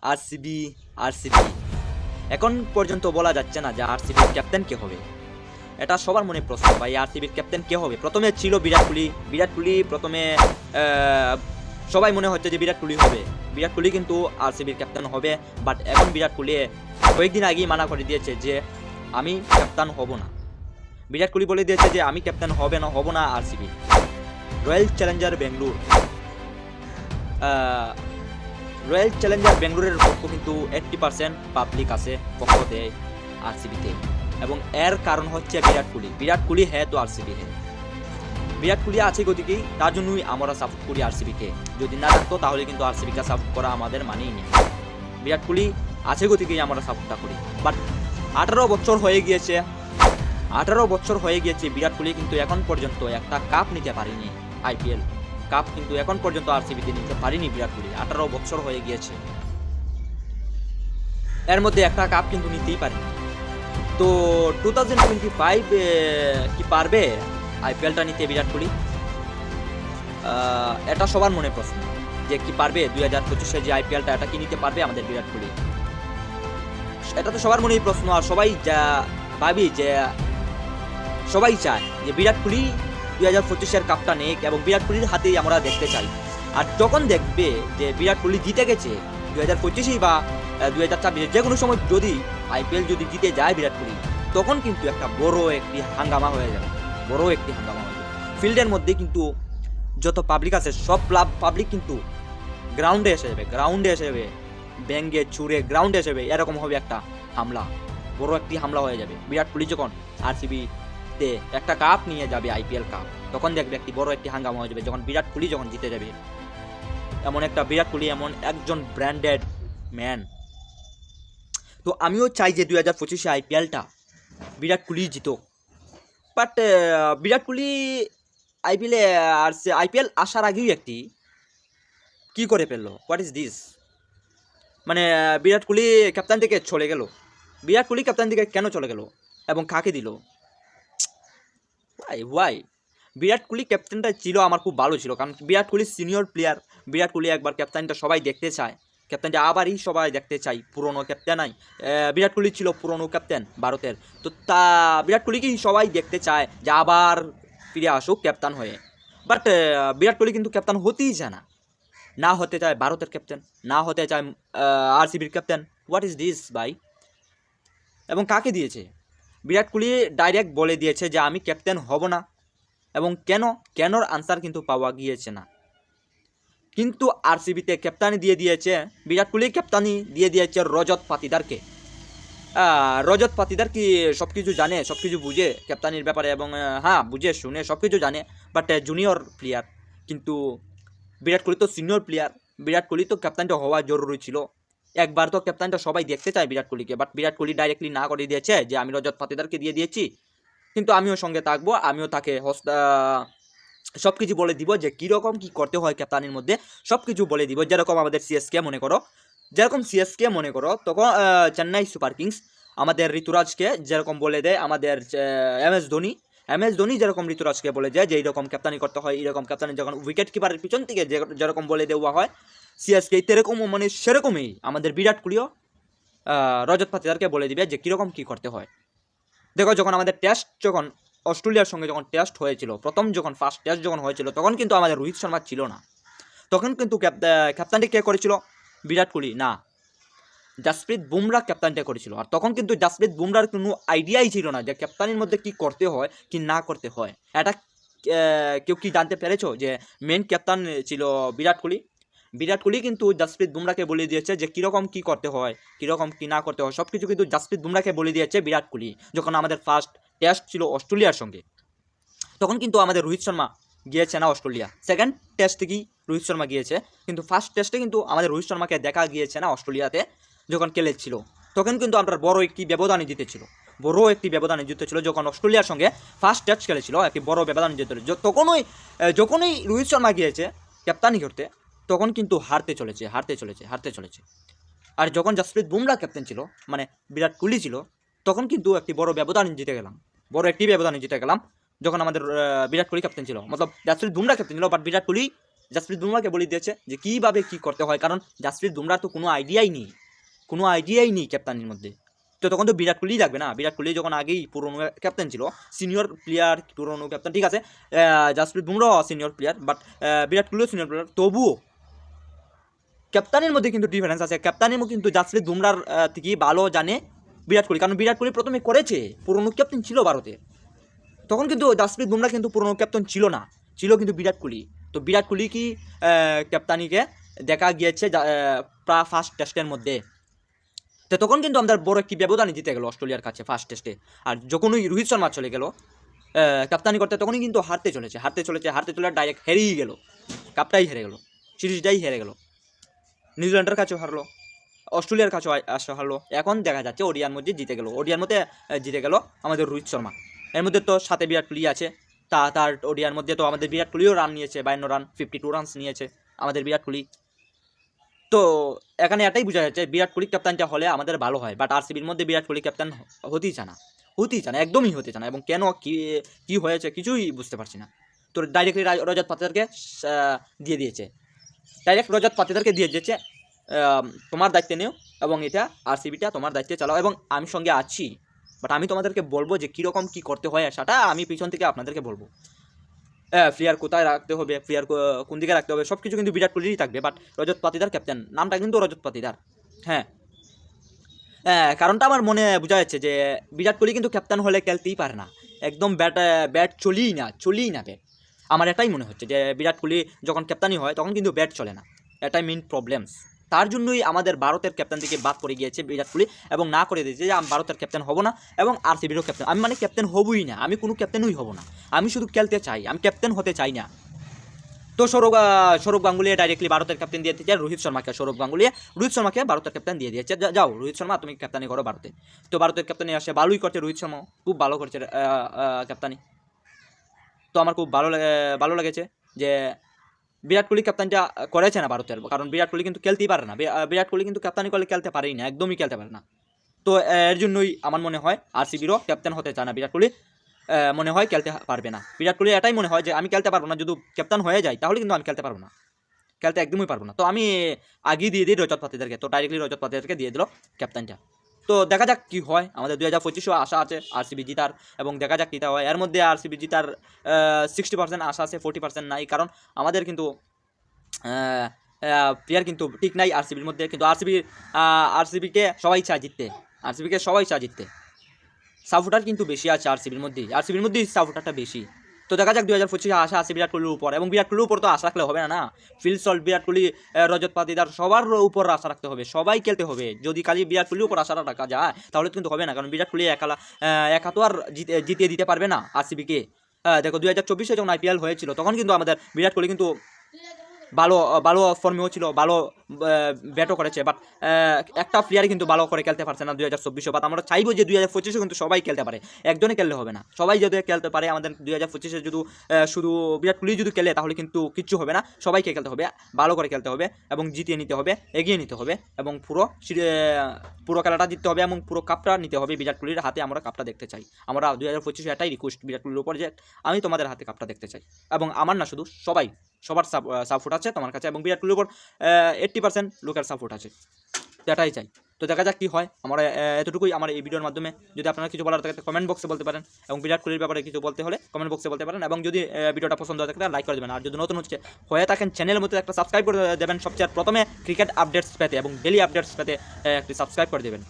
RCB RCB এখন পর্যন্ত বলা যাচ্ছে না যে আরসিবির ক্যাপ্টেন কে হবে। এটা সবার মনে প্রশ্ন ভাই, আরসিবির ক্যাপ্টেন কে হবে। প্রথমে ছিল বিরাট কোহলি প্রথমে সবাই মনে হচ্ছে যে বিরাট কোহলি হবে। বিরাট কোহলি কিন্তু আরসিবির ক্যাপ্টেন হবে, বাট এখন বিরাট কোহলি কয়েকদিন আগেই মানা করে দিয়েছে যে আমি ক্যাপ্টেন হব না। বিরাট কোহলি বলে দিয়েছে যে আমি ক্যাপ্টেন হব না আরসিবি। রয়্যাল চ্যালেঞ্জার বেঙ্গলুরের পক্ষ কিন্তু 80% পাবলিক আছে পক্ষ দেয় আরসিবিতে, এবং এর কারণ হচ্ছে বিরাট কোহলি হ্যাঁ তো আরসিবি হ্যাঁ। বিরাট কোহলি আছে গতিকেই, তার জন্যই আমরা সাপোর্ট করি আরসিবিকে। যদি না থাকতো তাহলে কিন্তু আরসিবিকে সাপোর্ট করা আমাদের মানেই নেই। বিরাট কোহলি আছে গতিকেই আমরা সাপোর্টটা করি। বাট 18 বছর হয়ে গিয়েছে বিরাট কোহলি কিন্তু এখন পর্যন্ত একটা কাপ নিতে পারেনি। আইপিএল কাপ কিন্তু এখন পর্যন্ত আরসিবিতে নিতে পারেনি বিরাট কোহলি। 18 বছর হয়ে গিয়েছে, এর মধ্যে একটা কাপ কিন্তু নিতেই পারেনি। তো 2025 কি পারবে আইপিএলটা নিতে বিরাট কোহলি? এটা সবার মনে প্রশ্ন যে কি পারবে 2025-এ যে আইপিএলটা, এটা কি নিতে পারবে আমাদের বিরাট কোহলি? এটা তো সবার মনেই প্রশ্ন। আর সবাই যা ভাবি যে সবাই চায় যে বিরাট কোহলি 2025-এর কাপটা নেক এবং বিরাট কোহলির হাতেই আমরা দেখতে চাই। আর যখন দেখবে যে বিরাট কোহলি জিতে গেছে 2025-এই বা 2026 যে কোনো সময়, যদি আইপিএল যদি জিতে যায় বিরাট কোহলি, তখন কিন্তু একটা বড় একটি হাঙ্গামা হয়ে যাবে। ফিল্ডের মধ্যে কিন্তু যত পাবলিক আছে সব পাবলিক কিন্তু গ্রাউন্ডে এসে যাবে ব্যাঙ্গে ছুড়ে গ্রাউন্ডে এসে যাবে। এরকম হবে একটা হামলা, বড় একটি হামলা হয়ে যাবে। বিরাট কোহলি যখন আরসিবি তে একটা কাপ নিয়ে যাবে, আইপিএল কাপ, তখন দেখবে একটি বড় একটি হাঙ্গামা হয়ে যাবে যখন বিরাট কোহলি যখন জিতে যাবে। বিরাট কোহলি এমন একজন ব্র্যান্ডেড ম্যান। তো আমিও চাই যে 2025-এ আইপিএলটা বিরাট কোহলি জিতুক। বাট বিরাট কোহলি আইপিএল আসার আগেই একটি কি করে ফেললো, হোয়াট ইজ দিস? মানে বিরাট কোহলি ক্যাপ্টেন থেকে চলে গেল। বিরাট কোহলি ক্যাপ্টেন থেকে কেন চলে গেল এবং কাকে দিল? ওয়াই বিরাট কোহলি ক্যাপ্টেনটা ছিল আমার খুব ভালো ছিল, কারণ বিরাট কোহলি সিনিয়র প্লেয়ার। বিরাট কোহলি একবার ক্যাপ্টেনটা সবাই দেখতে চায়, ক্যাপ্টেনটা আবারই সবাই দেখতে চাই। পুরনো ক্যাপ্টেন বিরাট কোহলি ছিল পুরনো ক্যাপ্টেন ভারতের। তো বিরাট কোহলিকেই সবাই দেখতে চায় যে আবার ফিরে আসুক ক্যাপ্টেন হয়ে। বাট বিরাট কোহলি কিন্তু ক্যাপ্টেন হতেই চায় না হতে চায় ভারতের ক্যাপ্টেন, না হতে চায় আরসিবির ক্যাপ্টেন। হোয়াট ইজ দিস ভাই? এবং কাকে দিয়েছে? বিরাট কোহলি ডাইরেক্ট বলে দিয়েছে যে আমি ক্যাপ্টেন হব না। এবং কেনর আনসার কিন্তু পাওয়া গিয়েছে না। কিন্তু আরসিবিতে ক্যাপ্টানি দিয়ে দিয়েছে বিরাট কোহলি, ক্যাপ্টানি দিয়ে দিয়েছে রজত পাতিদারকে। রজত পাতিদার কি সব কিছু জানে, সব কিছু বুঝে ক্যাপ্টানির ব্যাপারে, এবং হ্যাঁ বুঝে শুনে সব কিছু জানে। বাট জুনিয়র প্লেয়ার, কিন্তু বিরাট কোহলি তো সিনিয়র প্লেয়ার। বিরাট কোহলি তো ক্যাপ্টেনটা হওয়া জরুরি ছিল। একবার তো ক্যাপ্টেনটা সবাই দেখতে চায় বিরাট কোহলিকে। বাট বিরাট কোহলি ডাইরেক্টলি না করে দিয়েছে যে আমি রজত পাতিদারকে দিয়ে দিয়েছি, কিন্তু আমিও সঙ্গে থাকবো, আমিও তাকে সব কিছু বলে দিব যে কীরকম কী করতে হয় ক্যাপ্টানির মধ্যে। সব কিছু বলে দিব। যেরকম আমাদের সিএসকে মনে করো তখন চেন্নাই সুপার কিংস আমাদের ঋতুরাজকে যেরকম বলে দেয়, আমাদের এম এস ধোনি যেরকম ঋতুরাজকে বলে যায় যে এইরকম ক্যাপ্টানি করতে হয়, এইরকম ক্যাপ্টানি যখন উইকেট কিপারের পিছন থেকে যেরকম বলে দেওয়া হয় সিএসকে, সেরকম মানে সেরকমই আমাদের বিরাট কোহলিও রজত পাতিদারকে বলে দিবে যে কীরকম কী করতে হয়। দেখো, যখন আমাদের যখন অস্ট্রেলিয়ার সঙ্গে যখন টেস্ট হয়েছিল, ফার্স্ট টেস্ট যখন হয়েছিল, তখন কিন্তু আমাদের রোহিত শর্মা ছিল না। তখন কিন্তু ক্যাপ্টেনটি কে করেছিল? বিরাট কোহলি না, জাসপ্রীত বুমরা ক্যাপ্টেনটা করেছিল। আর তখন কিন্তু জাসপ্রীত বুমরার কোনো আইডিয়াই ছিল না যে ক্যাপ্টেনের মধ্যে কি করতে হয় কি না করতে হয়। এটা কেউ কি জানতে পেরেছো যে মেন ক্যাপ্টেন ছিল বিরাট কোহলি কিন্তু জাসপ্রীত বুমরাকে বলে দিয়েছে যে কীরকম কী করতে হয়, কীরকম কী না করতে হয়, সব কিছু কিন্তু জাসপ্রীত বুমরাকে বলে দিয়েছে বিরাট কোহলি। যখন আমাদের ফার্স্ট টেস্ট ছিল অস্ট্রেলিয়ার সঙ্গে, তখন কিন্তু আমাদের রোহিত শর্মা গিয়েছে না অস্ট্রেলিয়া। সেকেন্ড টেস্ট থেকেই রোহিত শর্মা গিয়েছে, কিন্তু ফার্স্ট টেস্টে কিন্তু আমাদের রোহিত শর্মাকে দেখা গিয়েছে না অস্ট্রেলিয়াতে যখন খেলেছিল। তখন কিন্তু আমরা বড় একটি ব্যবধানে জিতেছিল যখন অস্ট্রেলিয়ার সঙ্গে ফার্স্ট টেস্ট খেলেছিল, একটি বড় ব্যবধানে জিতেছিল। যখনই রোহিত শর্মা গিয়েছে ক্যাপ্টানি করতে, তখন কিন্তু হারতে চলেছে। আর যখন জাসপ্রীত বুমরা ক্যাপ্টেন ছিল, মানে বিরাট কোহলি ছিল, তখন কিন্তু একটি বড় একটি ব্যবধানে জিতে গেলাম। যখন আমাদের বিরাট কোহলি ক্যাপ্টেন ছিল, মতলব জাসপ্রীত বুমরা ক্যাপ্টেন ছিল, বাট বিরাট কোহলি জাসপ্রীত বুমরাহকে বলে দিয়েছে যে কীভাবে কী করতে হয়, কারণ জাসপ্রীত বুমরাহ তো কোনো আইডিয়াই নেই ক্যাপ্টেনের মধ্যে। তো তখন তো বিরাট কোহলি থাকবে না। বিরাট কোহলি যখন আগেই পুরনো ক্যাপ্টেন ছিল, সিনিয়র প্লেয়ার, পুরনো ক্যাপ্টেন, ঠিক আছে, Jasprit Bumrah senior player, but Virat কোহলিও সিনিয়র প্লেয়ার, তবুও ক্যাপ্টেনের মধ্যে কিন্তু ডিফারেন্স আছে। ক্যাপ্টেনের মধ্যে কিন্তু জাসপ্রীত বুমরাহর থেকে ভালো জানে বিরাট কোহলি, কারণ বিরাট কোহলি প্রথমে করেছে, পুরনো ক্যাপ্টেন ছিল ভারতে, তখন কিন্তু জাসপ্রীত বুমরাহ কিন্তু পুরনো ক্যাপ্টেন ছিল না, ছিল কিন্তু বিরাট কোহলি। তো বিরাট কোহলি কি ক্যাপ্টানিকে দেখা গিয়েছে প্রায় ফার্স্ট টেস্টের মধ্যে, তো তখন কিন্তু আমাদের বড় একটি ব্যবধানে জিতে গেল অস্ট্রেলিয়ার কাছে ফার্স্ট টেস্টে। আর যখনই রোহিত শর্মা চলে গেল ক্যাপ্টানি করতে, তখনই কিন্তু হারতে চলে ডাইরেক্ট হেরেই গেল, কাপটাই হেরে গেল, সিরিজটাই হেরে গেল, নিউজিল্যান্ডের কাছেও হারলো, অস্ট্রেলিয়ার কাছেও হারলো। এখন দেখা যাচ্ছে ওডিআর মধ্যে জিতে গেল, জিতে গেল আমাদের রোহিত শর্মা। এর মধ্যে তো সাথে বিরাট কোহলি আছে, তার ওডিআর মধ্যে তো আমাদের বিরাট কোহলিও রান নিয়েছে, 52 রান, 52 রানস নিয়েছে আমাদের বিরাট কোহলি। তো এখানে এটাই বোঝা যাচ্ছে বিরাট কোহলি ক্যাপ্টেনটা হলে আমাদের ভালো হয়, বাট আরসিবির মধ্যে বিরাট কোহলি ক্যাপ্টেন হতেই চায় না, একদমই হতে চায় না, এবং কেন কি হয়েছে কিছুই বুঝতে পারছি না। তো ডাইরেক্টলি রজত পাতিদারকে দিয়ে দিয়েছে, তোমার দায়িত্বে নেও এবং এটা আরসিবিটা তোমার দায়িত্বে চালাও, এবং আমি সঙ্গে আছি, বাট আমি তোমাদেরকে বলবো যে কীরকম কী করতে হয় সেটা আমি পিছন থেকে আপনাদেরকে বলবো। প্লেয়ার কোথায় রাখতে হবে, প্লেয়ার কোন দিকে রাখতে হবে, সব কিছু কিন্তু বিরাট কোহলিরই থাকবে, বাট রজত পাতিদার ক্যাপ্টেন, নামটা কিন্তু রজত পাতিদার। হ্যাঁ, কারণটা আমার মনে বোঝা যাচ্ছে যে বিরাট কোহলি কিন্তু ক্যাপ্টেন হলে খেলতেই পারে না, একদম ব্যাট চলেই না ব্যাট। আমার এটাই মনে হচ্ছে যে বিরাট কোহলি যখন ক্যাপ্টেনই হয় তখন কিন্তু ব্যাট চলে না, এটাই মেইন প্রবলেমস। তার জন্যই আমাদের ভারতের ক্যাপ্টেন থেকে বাদ পড়ে গিয়েছে বিরাট কোহলি, এবং না করে দিয়েছে যে আমি ভারতের ক্যাপ্টেন হব না, এবং আরসিবিরও ক্যাপ্টেন আমি, মানে ক্যাপ্টেন হবই না, আমি কোনো ক্যাপ্টেনই হব না, আমি শুধু খেলতে চাই, আমি ক্যাপ্টেন হতে চাই না। তো সৌরভ গাঙ্গুলি ডাইরেক্টলি ভারতের ক্যাপ্টেন দিয়ে দিয়েছে রোহিত শর্মাকে ভারতের ক্যাপ্টেন দিয়ে দিয়েছে, যাও রোহিত শর্মা তুমি ক্যাপ্টেনি করো ভারতে। তো ভারতের ক্যাপ্টেনি আসে, ভালোই করছে রোহিত শর্মা, খুব ভালো করছে ক্যাপ্টেনি। তো আমার খুব ভালো লেগেছে যে বিরাট কোহলি ক্যাপ্টেনটা করেছে না ভারতের, কারণ বিরাট কোহলি কিন্তু খেলতেই পারে না, বিরাট কোহলি কিন্তু ক্যাপ্টেনি করলে খেলতে পারেই না, একদমই খেলতে পারে না। তো এর জন্যই আমার মনে হয় আরসিবিরও ক্যাপ্টেন হতে চায় না বিরাট কোহলি, মনে হয় খেলতে পারবে না বিরাট কোহলি, এটাই মনে হয় যে আমি খেলতে পারবো না, যদি ক্যাপ্টেন হয়ে যায় তাহলে কিন্তু আমি খেলতে পারবো না, খেলতে একদমই পারবো না। তো আমি আগেই দিয়ে দিই রজত পাতিদারকে, তো ডাইরেক্টলি রজত পাতিদারকে দিয়ে দিল ক্যাপ্টেনটা। তো দেখা যাক কী হয়, আমাদের 2025-ও আশা আছে আরসিবি জিতার, এবং দেখা যাক কীটা হয়। এর মধ্যে আরসিবি জিতার 60% আশা আছে, 40% নাই, কারণ আমাদের কিন্তু প্লেয়ার কিন্তু ঠিক নাই আরসিবির মধ্যে, কিন্তু আরসিবিকে সবাই চায় জিততে, সাপোর্টার কিন্তু বেশি আছে আরসিবির মধ্যেই সাপোর্টারটা বেশি। তো দেখা যাক 2025 আশা আছে বিরাট কোহলির উপর, এবং বিরাট কোহলির উপর তো আশা রাখলে হবে না, ফিল সল্ট, বিরাট কোহলি, রজত পাতিদার, সবার উপর আশা রাখতে হবে, সবাই খেলতে হবে। যদি খালি বিরাট কোহলির উপর আশা রাখা যায় তাহলে কিন্তু হবে না, কারণ বিরাট কোহলি একা তো আর জিতিয়ে দিতে পারবে না আরসিবিকে। দেখো 2024-এ যখন IPL হয়েছিল তখন কিন্তু আমাদের বিরাট কোহলি কিন্তু ভালো ফর্মেও ছিল, ভালো ব্যাটও করেছে, বাট একটা প্লেয়ারই কিন্তু ভালো করে খেলতে পারছে না 2024-এ। বাট আমরা চাইবো যে 2025-এ কিন্তু সবাই খেলতে পারে, একজনে খেললে হবে না, সবাই যদি খেলতে পারে। আমাদের 2025-এ যদি শুধু বিরাট কোহলি যদি খেলে তাহলে কিন্তু কিচ্ছু হবে না, সবাইকে খেলতে হবে, ভালো করে খেলতে হবে, এবং জিতিয়ে নিতে হবে, এগিয়ে নিতে হবে, এবং পুরো খেলাটা জিততে হবে, এবং পুরো কাপটা নিতে হবে বিরাট কোহলির হাতে। আমরা কাপটা দেখতে চাই, আমরা 2025-এ এটাই রিকোয়েস্ট বিরাট কোহলির উপর যে আমি তোমাদের হাতে কাপটা দেখতে চাই, এবং আমার না শুধু সবার সাপোর্ট আছে তোমার কাছে, এবং বিরাট কোহলির উপর 80% লোকের সাপোর্ট আছে, তো এটাই চাই। তো দেখা যাক কী হয়। আমরা এতটুকুই আমার এই ভিডিওর মাধ্যমে। যদি আপনারা কিছু বলার থাকে কমেন্ট বক্সে বলতে পারেন, এবং বিরাট কোহলির ব্যাপারে কিছু বলতে হলে কমেন্ট বক্সে বলতে পারেন, এবং যদি ভিডিওটা পছন্দ হয় থাকে লাইক করে দেবেন, আর যদি নতুন হয়ে থাকেন চ্যানেলের মধ্যে একটা সাবস্ক্রাইব করে দেবেন সবচেয়ে প্রথমে ক্রিকেট আপডেটস পেতে, এবং ডেলি আপডেটস পেতে একটি সাবস্ক্রাইব করে দেবেন।